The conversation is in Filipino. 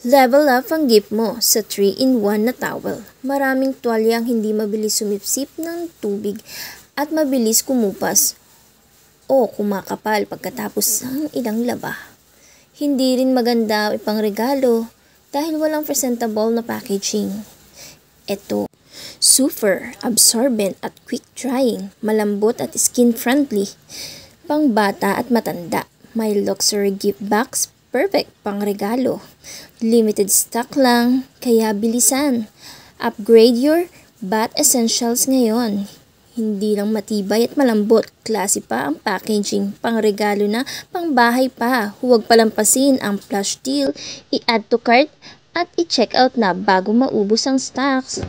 Level up ang gift mo sa 3-in-1 na towel. Maraming tuwalyang hindi mabilis sumipsip ng tubig at mabilis kumupas o kumakapal pagkatapos ng ilang laba. Hindi rin maganda ipangregalo dahil walang presentable na packaging. Ito, super absorbent at quick drying, malambot at skin friendly, pang bata at matanda. May luxury gift box, perfect pang regalo. Limited stock lang, kaya bilisan. Upgrade your bath essentials ngayon. Hindi lang matibay at malambot, klase pa ang packaging, pang regalo na, pang bahay pa. Huwag palampasin ang flash deal, i-add to cart at i-check out na bago maubos ang stocks.